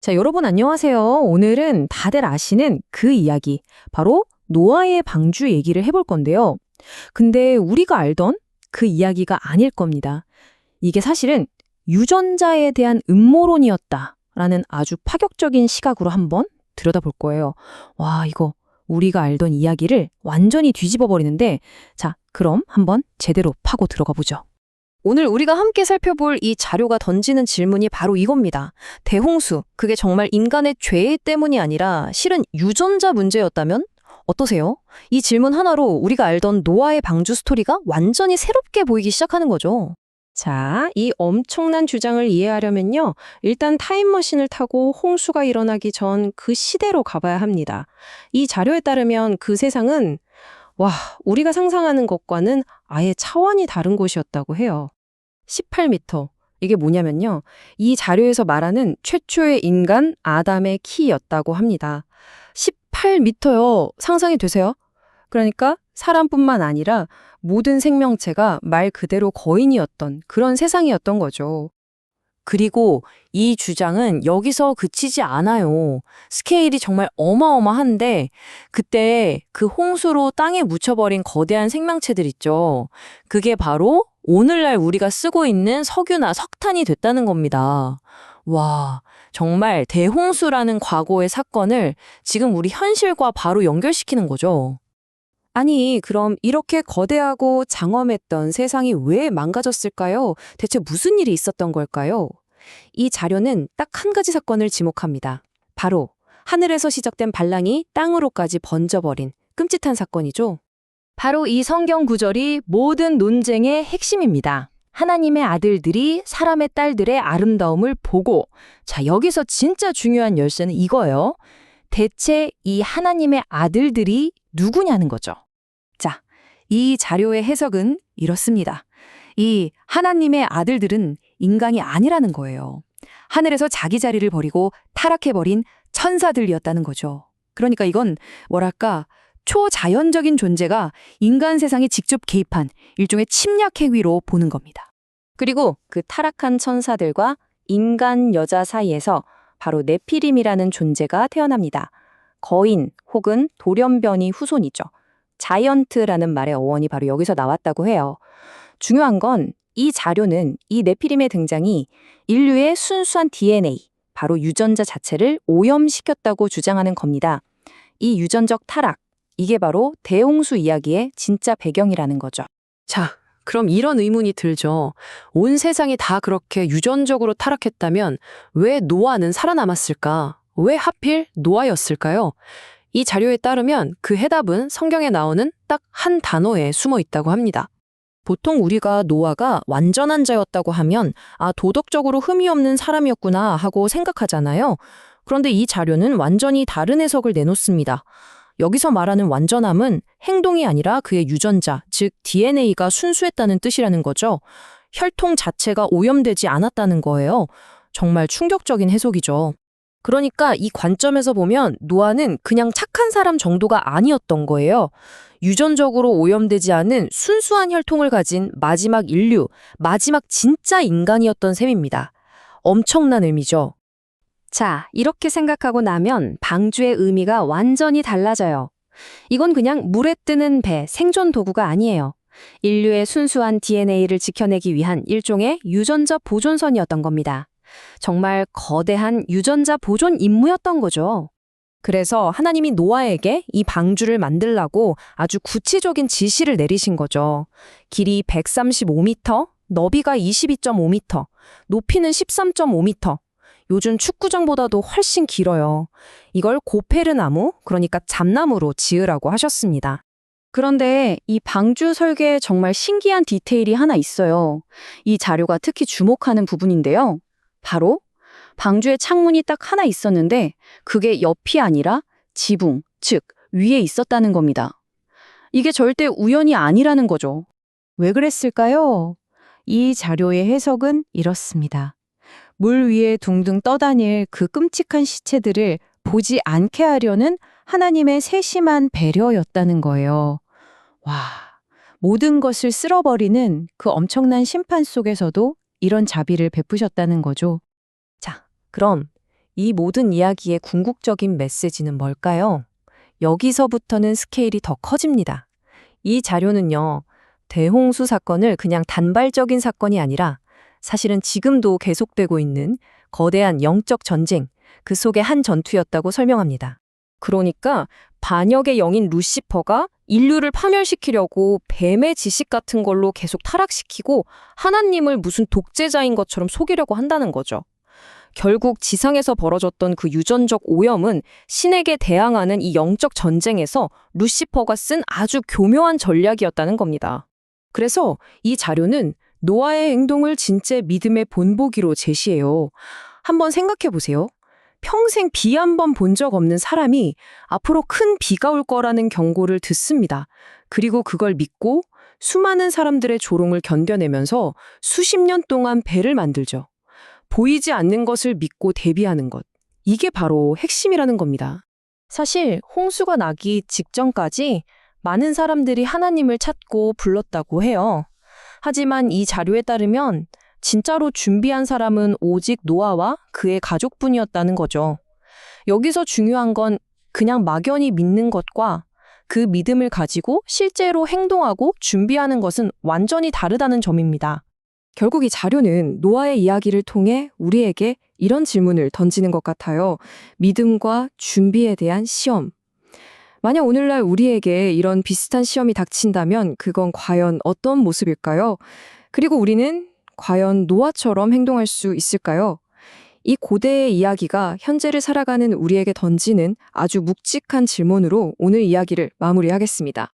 자, 여러분 안녕하세요. 오늘은 다들 아시는 그 이야기, 바로 노아의 방주 얘기를 해볼 건데요. 근데 우리가 알던 그 이야기가 아닐 겁니다. 이게 사실은 유전자에 대한 음모론이었다라는 아주 파격적인 시각으로 한번 들여다볼 거예요. 와, 이거 우리가 알던 이야기를 완전히 뒤집어 버리는데, 자, 그럼 한번 제대로 파고 들어가 보죠. 오늘 우리가 함께 살펴볼 이 자료가 던지는 질문이 바로 이겁니다. 대홍수, 그게 정말 인간의 죄 때문이 아니라 실은 유전자 문제였다면? 어떠세요? 이 질문 하나로 우리가 알던 노아의 방주 스토리가 완전히 새롭게 보이기 시작하는 거죠. 자, 이 엄청난 주장을 이해하려면요. 일단 타임머신을 타고 홍수가 일어나기 전 그 시대로 가봐야 합니다. 이 자료에 따르면 그 세상은, 와, 우리가 상상하는 것과는 아예 차원이 다른 곳이었다고 해요. 18m. 이게 뭐냐면요. 이 자료에서 말하는 최초의 인간 아담의 키였다고 합니다. 18m요. 상상이 되세요? 그러니까 사람뿐만 아니라 모든 생명체가 말 그대로 거인이었던 그런 세상이었던 거죠. 그리고 이 주장은 여기서 그치지 않아요. 스케일이 정말 어마어마한데 그때 그 홍수로 땅에 묻혀버린 거대한 생명체들 있죠. 그게 바로 오늘날 우리가 쓰고 있는 석유나 석탄이 됐다는 겁니다. 와, 정말 대홍수라는 과거의 사건을 지금 우리 현실과 바로 연결시키는 거죠. 아니, 그럼 이렇게 거대하고 장엄했던 세상이 왜 망가졌을까요? 대체 무슨 일이 있었던 걸까요? 이 자료는 딱 한 가지 사건을 지목합니다. 바로 하늘에서 시작된 반란이 땅으로까지 번져버린 끔찍한 사건이죠. 바로 이 성경 구절이 모든 논쟁의 핵심입니다. 하나님의 아들들이 사람의 딸들의 아름다움을 보고, 자, 여기서 진짜 중요한 열쇠는 이거예요. 대체 이 하나님의 아들들이 누구냐는 거죠. 자, 이 자료의 해석은 이렇습니다. 이 하나님의 아들들은 인간이 아니라는 거예요. 하늘에서 자기 자리를 버리고 타락해버린 천사들이었다는 거죠. 그러니까 이건 뭐랄까, 초자연적인 존재가 인간 세상에 직접 개입한 일종의 침략 행위로 보는 겁니다. 그리고 그 타락한 천사들과 인간 여자 사이에서 바로 네피림이라는 존재가 태어납니다. 거인 혹은 돌연변이 후손이죠. 자이언트라는 말의 어원이 바로 여기서 나왔다고 해요. 중요한 건 이 자료는 이 네피림의 등장이 인류의 순수한 DNA, 바로 유전자 자체를 오염시켰다고 주장하는 겁니다. 이 유전적 타락, 이게 바로 대홍수 이야기의 진짜 배경이라는 거죠. 자, 그럼 이런 의문이 들죠. 온 세상이 다 그렇게 유전적으로 타락했다면 왜 노아는 살아남았을까? 왜 하필 노아였을까요? 이 자료에 따르면 그 해답은 성경에 나오는 딱 한 단어에 숨어 있다고 합니다. 보통 우리가 노아가 완전한 자였다고 하면 도덕적으로 흠이 없는 사람이었구나 하고 생각하잖아요. 그런데 이 자료는 완전히 다른 해석을 내놓습니다. 여기서 말하는 완전함은 행동이 아니라 그의 유전자, 즉 DNA가 순수했다는 뜻이라는 거죠. 혈통 자체가 오염되지 않았다는 거예요. 정말 충격적인 해석이죠. 그러니까 이 관점에서 보면 노아는 그냥 착한 사람 정도가 아니었던 거예요. 유전적으로 오염되지 않은 순수한 혈통을 가진 마지막 인류, 마지막 진짜 인간이었던 셈입니다. 엄청난 의미죠. 자, 이렇게 생각하고 나면 방주의 의미가 완전히 달라져요. 이건 그냥 물에 뜨는 배, 생존 도구가 아니에요. 인류의 순수한 DNA를 지켜내기 위한 일종의 유전자 보존선이었던 겁니다. 정말 거대한 유전자 보존 임무였던 거죠. 그래서 하나님이 노아에게 이 방주를 만들라고 아주 구체적인 지시를 내리신 거죠. 길이 135m, 너비가 22.5m, 높이는 13.5m. 요즘 축구장보다도 훨씬 길어요. 이걸 고페르나무, 그러니까 잡나무로 지으라고 하셨습니다. 그런데 이 방주 설계에 정말 신기한 디테일이 하나 있어요. 이 자료가 특히 주목하는 부분인데요. 바로 방주에 창문이 딱 하나 있었는데 그게 옆이 아니라 지붕, 즉 위에 있었다는 겁니다. 이게 절대 우연이 아니라는 거죠. 왜 그랬을까요? 이 자료의 해석은 이렇습니다. 물 위에 둥둥 떠다닐 그 끔찍한 시체들을 보지 않게 하려는 하나님의 세심한 배려였다는 거예요. 와, 모든 것을 쓸어버리는 그 엄청난 심판 속에서도 이런 자비를 베푸셨다는 거죠. 자, 그럼 이 모든 이야기의 궁극적인 메시지는 뭘까요? 여기서부터는 스케일이 더 커집니다. 이 자료는요, 대홍수 사건을 그냥 단발적인 사건이 아니라 사실은 지금도 계속되고 있는 거대한 영적 전쟁, 그 속의 한 전투였다고 설명합니다. 그러니까 반역의 영인 루시퍼가 인류를 파멸시키려고 뱀의 지식 같은 걸로 계속 타락시키고 하나님을 무슨 독재자인 것처럼 속이려고 한다는 거죠. 결국 지상에서 벌어졌던 그 유전적 오염은 신에게 대항하는 이 영적 전쟁에서 루시퍼가 쓴 아주 교묘한 전략이었다는 겁니다. 그래서 이 자료는 노아의 행동을 진짜 믿음의 본보기로 제시해요. 한번 생각해 보세요. 평생 비 한 번 본 적 없는 사람이 앞으로 큰 비가 올 거라는 경고를 듣습니다. 그리고 그걸 믿고 수많은 사람들의 조롱을 견뎌내면서 수십 년 동안 배를 만들죠. 보이지 않는 것을 믿고 대비하는 것. 이게 바로 핵심이라는 겁니다. 사실 홍수가 나기 직전까지 많은 사람들이 하나님을 찾고 불렀다고 해요. 하지만 이 자료에 따르면 진짜로 준비한 사람은 오직 노아와 그의 가족뿐이었다는 거죠. 여기서 중요한 건 그냥 막연히 믿는 것과 그 믿음을 가지고 실제로 행동하고 준비하는 것은 완전히 다르다는 점입니다. 결국 이 자료는 노아의 이야기를 통해 우리에게 이런 질문을 던지는 것 같아요. 믿음과 준비에 대한 시험. 만약 오늘날 우리에게 이런 비슷한 시험이 닥친다면 그건 과연 어떤 모습일까요? 그리고 우리는 과연 노아처럼 행동할 수 있을까요? 이 고대의 이야기가 현재를 살아가는 우리에게 던지는 아주 묵직한 질문으로 오늘 이야기를 마무리하겠습니다.